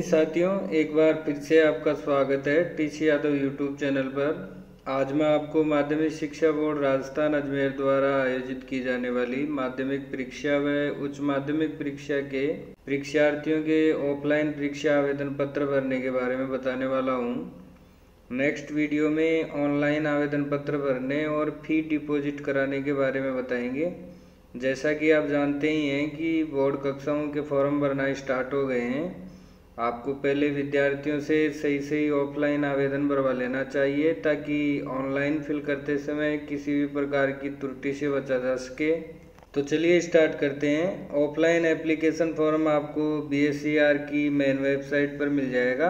साथियों, एक बार फिर से आपका स्वागत है टीसी यादव यूट्यूब चैनल पर। आज मैं आपको माध्यमिक शिक्षा बोर्ड राजस्थान अजमेर द्वारा आयोजित की जाने वाली माध्यमिक परीक्षा व उच्च माध्यमिक परीक्षा के परीक्षार्थियों के ऑफलाइन परीक्षा आवेदन पत्र भरने के बारे में बताने वाला हूं। नेक्स्ट वीडियो में ऑनलाइन आवेदन पत्र भरने और फी डिपॉजिट कराने के बारे में बताएंगे। जैसा कि आप जानते ही हैं कि बोर्ड कक्षाओं के फॉर्म भरना स्टार्ट हो गए हैं। आपको पहले विद्यार्थियों से सही ऑफलाइन आवेदन भरवा लेना चाहिए ताकि ऑनलाइन फिल करते समय किसी भी प्रकार की त्रुटि से बचा जा सके। तो चलिए स्टार्ट करते हैं। ऑफलाइन एप्लीकेशन फॉर्म आपको BSER की मेन वेबसाइट पर मिल जाएगा।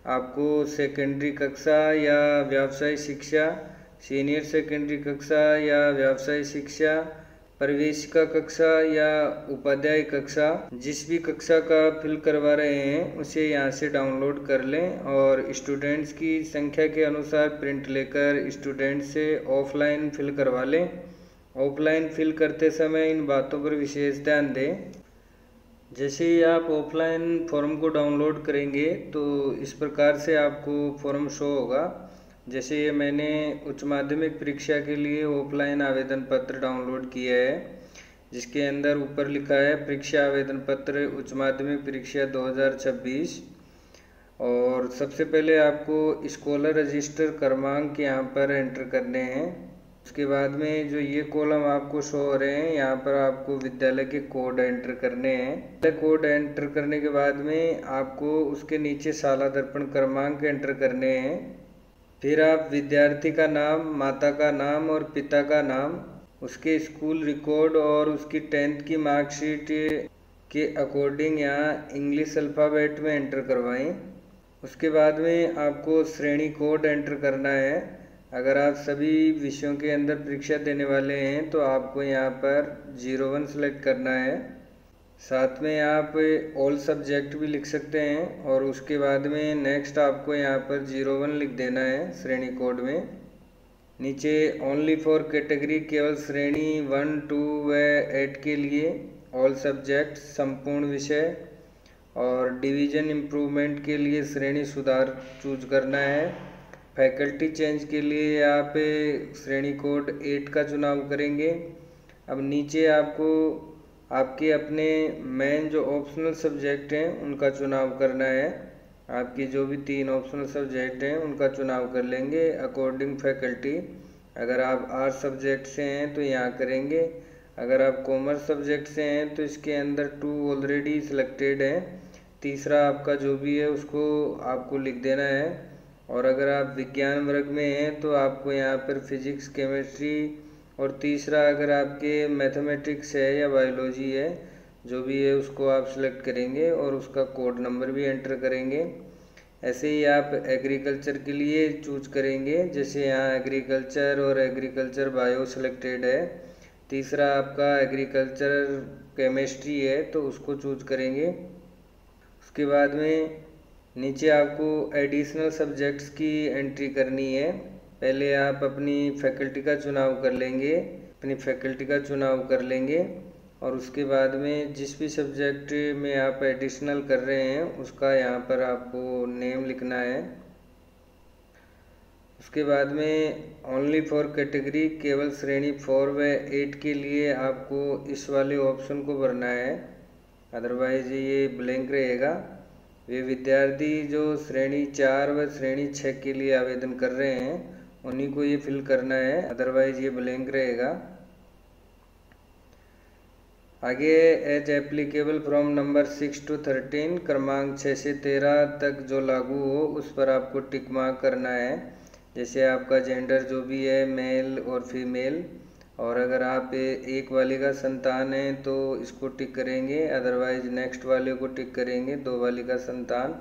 आपको सेकेंडरी कक्षा या व्यावसायिक शिक्षा, सीनियर सेकेंडरी कक्षा या व्यावसायिक शिक्षा, प्रवेशिका कक्षा या उपाध्याय कक्षा, जिस भी कक्षा का फिल करवा रहे हैं उसे यहाँ से डाउनलोड कर लें और स्टूडेंट्स की संख्या के अनुसार प्रिंट लेकर स्टूडेंट से ऑफलाइन फिल करवा लें। ऑफलाइन फिल करते समय इन बातों पर विशेष ध्यान दें। जैसे ही आप ऑफलाइन फॉर्म को डाउनलोड करेंगे तो इस प्रकार से आपको फॉर्म शो होगा। जैसे ये मैंने उच्च माध्यमिक परीक्षा के लिए ऑफलाइन आवेदन पत्र डाउनलोड किया है, जिसके अंदर ऊपर लिखा है परीक्षा आवेदन पत्र उच्च माध्यमिक परीक्षा 2026। और सबसे पहले आपको स्कॉलर रजिस्टर क्रमांक यहाँ पर एंटर करने हैं। उसके बाद में जो ये कॉलम आपको शो हो रहे हैं, यहाँ पर आपको विद्यालय के कोड एंटर करने हैं। कोड एंटर करने के बाद में आपको उसके नीचे शाला दर्पण क्रमांक एंटर करने हैं। फिर आप विद्यार्थी का नाम, माता का नाम और पिता का नाम, उसके स्कूल रिकॉर्ड और उसकी 10th की मार्कशीट के अकॉर्डिंग यहाँ इंग्लिश अल्फ़ाबेट में एंटर करवाएं। उसके बाद में आपको श्रेणी कोड एंटर करना है। अगर आप सभी विषयों के अंदर परीक्षा देने वाले हैं तो आपको यहाँ पर 01 सेलेक्ट करना है। साथ में आप ऑल सब्जेक्ट भी लिख सकते हैं और उसके बाद में नेक्स्ट आपको यहाँ पर 01 लिख देना है श्रेणी कोड में। नीचे ओनली फॉर कैटेगरी, केवल श्रेणी 1, 2 व 8 के लिए ऑल सब्जेक्ट संपूर्ण विषय, और डिवीज़न इम्प्रूवमेंट के लिए श्रेणी सुधार चूज करना है। फैकल्टी चेंज के लिए आप श्रेणी कोड 8 का चुनाव करेंगे। अब नीचे आपको आपके अपने मेन जो ऑप्शनल सब्जेक्ट हैं उनका चुनाव करना है। आपकी जो भी 3 ऑप्शनल सब्जेक्ट हैं उनका चुनाव कर लेंगे अकॉर्डिंग फैकल्टी। अगर आप आर्ट्स सब्जेक्ट से हैं तो यहाँ करेंगे। अगर आप कॉमर्स सब्जेक्ट से हैं तो इसके अंदर 2 ऑलरेडी सिलेक्टेड है, तीसरा आपका जो भी है उसको आपको लिख देना है। और अगर आप विज्ञान वर्ग में हैं तो आपको यहाँ पर फिजिक्स, केमिस्ट्री, और तीसरा अगर आपके मैथमेटिक्स है या बायोलॉजी है, जो भी है उसको आप सिलेक्ट करेंगे और उसका कोड नंबर भी एंटर करेंगे। ऐसे ही आप एग्रीकल्चर के लिए चूज करेंगे। जैसे यहाँ एग्रीकल्चर और एग्रीकल्चर बायो सिलेक्टेड है, तीसरा आपका एग्रीकल्चर केमिस्ट्री है तो उसको चूज करेंगे। उसके बाद में नीचे आपको एडिशनल सब्जेक्ट्स की एंट्री करनी है। पहले आप अपनी फैकल्टी का चुनाव कर लेंगे, और उसके बाद में जिस भी सब्जेक्ट में आप एडिशनल कर रहे हैं उसका यहाँ पर आपको नेम लिखना है। उसके बाद में ओनली फॉर कैटेगरी, केवल श्रेणी 4 व 8 के लिए आपको इस वाले ऑप्शन को भरना है, अदरवाइज ये ब्लैंक रहेगा। वे विद्यार्थी जो श्रेणी 4 व श्रेणी 6 के लिए आवेदन कर रहे हैं उन्हीं को ये फिल करना है, अदरवाइज ये ब्लैंक रहेगा। आगे as applicable from number 6 to 13, क्रमांक 6 से 13 तक जो लागू हो उस पर आपको टिक मार्क करना है। जैसे आपका जेंडर जो भी है, मेल और फीमेल, और अगर आप एक बालिका संतान है तो इसको टिक करेंगे, अदरवाइज नेक्स्ट वाले को टिक करेंगे, 2 बालिका संतान।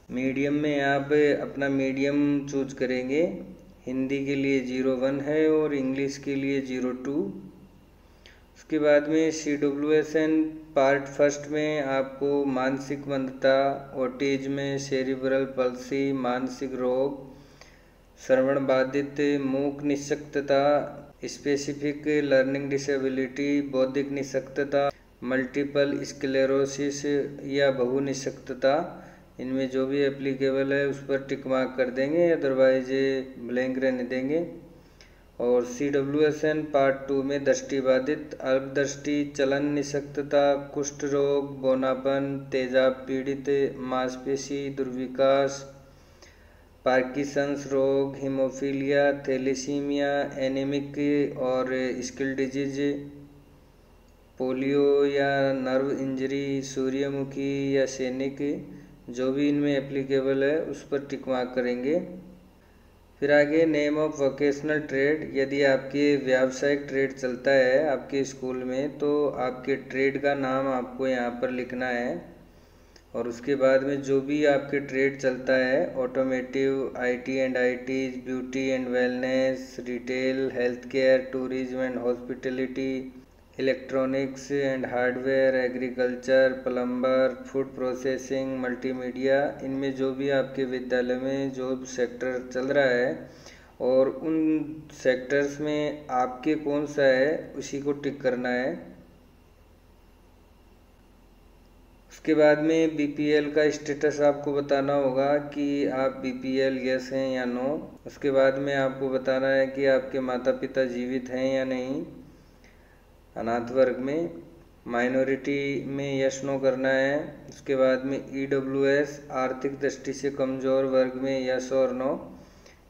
मीडियम में आप अपना मीडियम चूज करेंगे। हिंदी के लिए 01 है और इंग्लिश के लिए 02। उसके बाद में CWSN पार्ट फर्स्ट में आपको मानसिक मंदता, ऑटिज्म, सेरिब्रल पल्सी, मानसिक रोग, श्रवण बाधित, मूक निःशक्तता, स्पेसिफिक लर्निंग डिसेबिलिटी, बौद्धिक निःशक्तता, मल्टीपल स्क्लेरोसिस या बहुनिशक्तता, इनमें जो भी एप्लीकेबल है उस पर टिक मार्क कर देंगे, अदरवाइज ब्लैंक रहने देंगे। और CWSN पार्ट 2 में दृष्टिबाधित, अल्पदृष्टि, चलन निशक्तता, कुष्ठ रोग, बौनापन, तेजाब पीड़ित, मांसपेशी दुर्विकास, पार्किंसंस रोग, हीमोफीलिया, थैलेसीमिया, एनीमिक और स्किल डिजीज, पोलियो या नर्व इंजरी, सूर्यमुखी या सैनिक, जो भी इनमें एप्लीकेबल है उस पर टिक मार्क करेंगे। फिर आगे नेम ऑफ वोकेशनल ट्रेड, यदि आपके व्यावसायिक ट्रेड चलता है आपके स्कूल में तो आपके ट्रेड का नाम आपको यहाँ पर लिखना है। और उसके बाद में जो भी आपके ट्रेड चलता है, automotive, IT and ITs, beauty and wellness, retail, health care, tourism and hospitality, electronics and hardware, agriculture, plumber, food processing, multimedia, इनमें जो भी आपके विद्यालय में जो सेक्टर चल रहा है और उन सेक्टर्स में आपके कौन सा है उसी को टिक करना है। उसके बाद में BPL का स्टेटस आपको बताना होगा कि आप BPL यस हैं या नो। उसके बाद में आपको बताना है कि आपके माता पिता जीवित हैं या नहीं। अनाथ वर्ग में, माइनॉरिटी में यस नो करना है। उसके बाद में EWS आर्थिक दृष्टि से कमज़ोर वर्ग में यस और नो।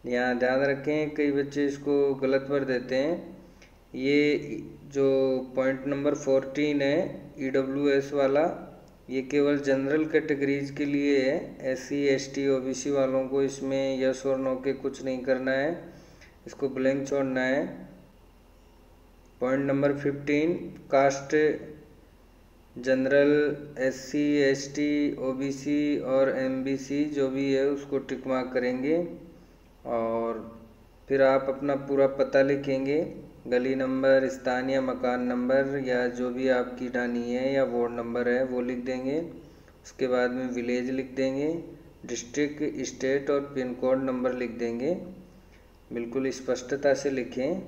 यहाँ ध्यान रखें कई बच्चे इसको गलत भर देते हैं। ये जो पॉइंट नंबर 14 है EWS वाला, ये केवल जनरल कैटेगरीज के लिए है। SC ST OBC वालों को इसमें यस और नो के कुछ नहीं करना है, इसको ब्लैंक छोड़ना है। Point number 15 caste, general, SC ST OBC और MBC जो भी है उसको टिक मार्क करेंगे। और फिर आप अपना पूरा पता लिखेंगे, गली नंबर, स्थान या मकान नंबर या जो भी आपकी ढानी है या वार्ड नंबर है वो लिख देंगे। उसके बाद में विलेज लिख देंगे, डिस्ट्रिक्ट, स्टेट और पिन कोड नंबर लिख देंगे। बिल्कुल स्पष्टता से लिखें।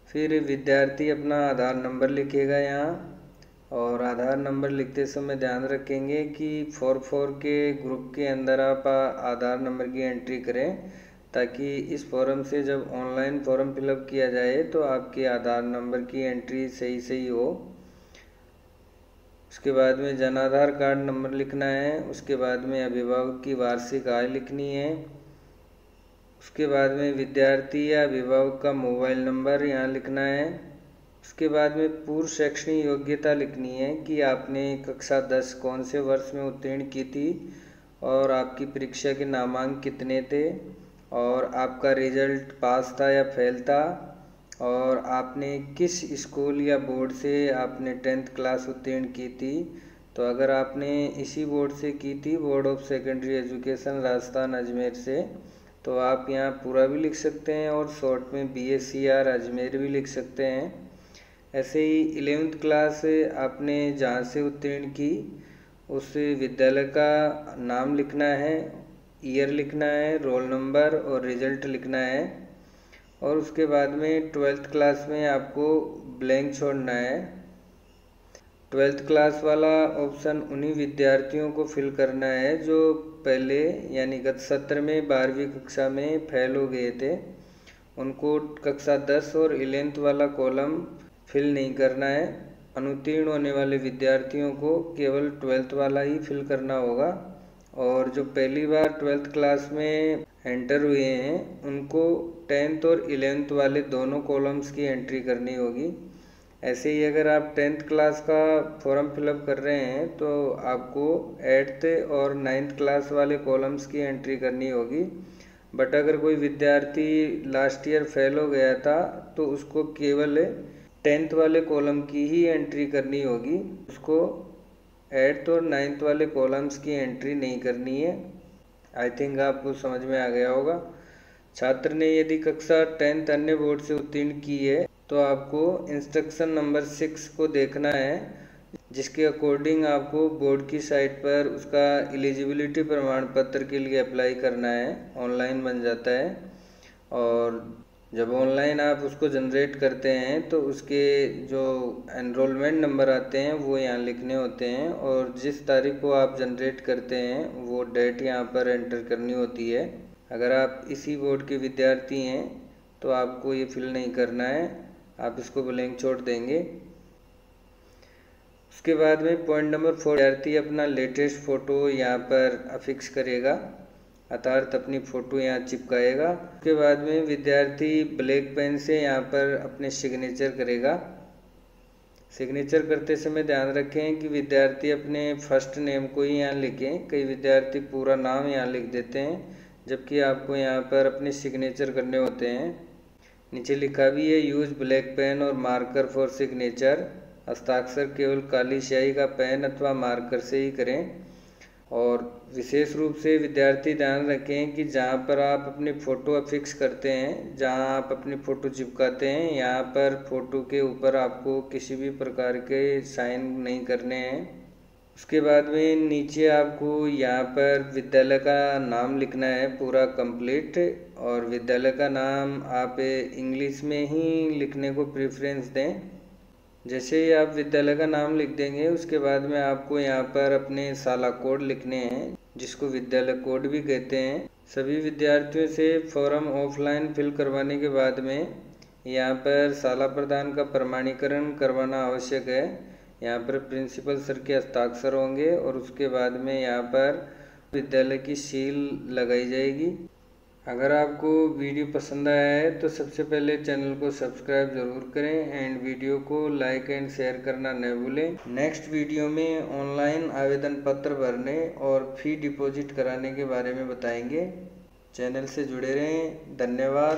फिर विद्यार्थी अपना आधार नंबर लिखेगा यहाँ। और आधार नंबर लिखते समय ध्यान रखेंगे कि 4 के ग्रुप के अंदर आप आधार नंबर की एंट्री करें, ताकि इस फॉर्म से जब ऑनलाइन फॉर्म फिलअप किया जाए तो आपके आधार नंबर की एंट्री सही हो। उसके बाद में जन आधार कार्ड नंबर लिखना है। उसके बाद में अभिभावक की वार्षिक आय लिखनी है। उसके बाद में विद्यार्थी या अभिभावक का मोबाइल नंबर यहाँ लिखना है। उसके बाद में पूर्व शैक्षणिक योग्यता लिखनी है कि आपने कक्षा 10 कौन से वर्ष में उत्तीर्ण की थी और आपकी परीक्षा के नामांक कितने थे और आपका रिजल्ट पास था या फेल था, और आपने किस स्कूल या बोर्ड से आपने 10th क्लास उत्तीर्ण की थी। तो अगर आपने इसी बोर्ड से की थी, board of secondary education Rajasthan Ajmer से, तो आप यहाँ पूरा भी लिख सकते हैं और शॉर्ट में BSCR अजमेर भी लिख सकते हैं। ऐसे ही 11th क्लास आपने जहाँ से उत्तीर्ण की उस विद्यालय का नाम लिखना है, ईयर लिखना है, रोल नंबर और रिजल्ट लिखना है। और उसके बाद में 12th क्लास में आपको ब्लैंक छोड़ना है। 12th क्लास वाला ऑप्शन उन्हीं विद्यार्थियों को फिल करना है जो पहले यानी गत सत्र में 12वीं कक्षा में फेल हो गए थे। उनको कक्षा 10 और 11th वाला कॉलम फिल नहीं करना है। अनुत्तीर्ण होने वाले विद्यार्थियों को केवल 12th वाला ही फिल करना होगा। और जो पहली बार 12th क्लास में एंटर हुए हैं उनको 10th और 11th वाले दोनों कॉलम्स की एंट्री करनी होगी। ऐसे ही अगर आप 10th क्लास का फॉर्म फिलअप कर रहे हैं तो आपको 8th और 9th क्लास वाले कॉलम्स की एंट्री करनी होगी। बट अगर कोई विद्यार्थी लास्ट ईयर फेल हो गया था तो उसको केवल 10th वाले कॉलम की ही एंट्री करनी होगी, उसको 8th और 9th वाले कॉलम्स की एंट्री नहीं करनी है। आई थिंक आपको समझ में आ गया होगा। छात्र ने यदि कक्षा 10th अन्य बोर्ड से उत्तीर्ण की है तो आपको इंस्ट्रक्शन नंबर 6 को देखना है, जिसके अकॉर्डिंग आपको बोर्ड की साइट पर उसका एलिजिबिलिटी प्रमाण पत्र के लिए अप्लाई करना है। ऑनलाइन बन जाता है। और जब ऑनलाइन आप उसको जनरेट करते हैं तो उसके जो एनरोलमेंट नंबर आते हैं वो यहाँ लिखने होते हैं, और जिस तारीख को आप जनरेट करते हैं वो डेट यहाँ पर एंटर करनी होती है। अगर आप इसी बोर्ड के विद्यार्थी हैं तो आपको ये फिल नहीं करना है, आप इसको ब्लैंक छोड़ देंगे। उसके बाद में पॉइंट नंबर 4, विद्यार्थी अपना लेटेस्ट फ़ोटो यहाँ पर अफिक्स करेगा, अर्थात अपनी फ़ोटो यहाँ चिपकाएगा। उसके बाद में विद्यार्थी ब्लैक पेन से यहाँ पर अपने सिग्नेचर करेगा। सिग्नेचर करते समय ध्यान रखें कि विद्यार्थी अपने फर्स्ट नेम को ही यहाँ लिखें। कई विद्यार्थी पूरा नाम यहाँ लिख देते हैं, जबकि आपको यहाँ पर अपने सिग्नेचर करने होते हैं। नीचे लिखा भी है यूज ब्लैक पेन और मार्कर फॉर सिग्नेचर। हस्ताक्षर केवल काली स्याही का पेन अथवा मार्कर से ही करें। और विशेष रूप से विद्यार्थी ध्यान रखें कि जहाँ पर आप अपनी फ़ोटो अफिक्स करते हैं, जहाँ आप अपनी फ़ोटो चिपकाते हैं, यहाँ पर फ़ोटो के ऊपर आपको किसी भी प्रकार के साइन नहीं करने हैं। उसके बाद में नीचे आपको यहाँ पर विद्यालय का नाम लिखना है पूरा कंप्लीट, और विद्यालय का नाम आप इंग्लिश में ही लिखने को प्रेफरेंस दें। जैसे ही आप विद्यालय का नाम लिख देंगे उसके बाद में आपको यहाँ पर अपने शाला कोड लिखने हैं, जिसको विद्यालय कोड भी कहते हैं। सभी विद्यार्थियों से फॉर्म ऑफलाइन फिल करवाने के बाद में यहाँ पर शाला प्रधान का प्रमाणीकरण करवाना आवश्यक है। यहाँ पर प्रिंसिपल सर के हस्ताक्षर होंगे और उसके बाद में यहाँ पर विद्यालय की सील लगाई जाएगी। अगर आपको वीडियो पसंद आया है तो सबसे पहले चैनल को सब्सक्राइब ज़रूर करें एंड वीडियो को लाइक एंड शेयर करना न भूलें। नेक्स्ट वीडियो में ऑनलाइन आवेदन पत्र भरने और फी डिपॉजिट कराने के बारे में बताएंगे। चैनल से जुड़े रहें। धन्यवाद।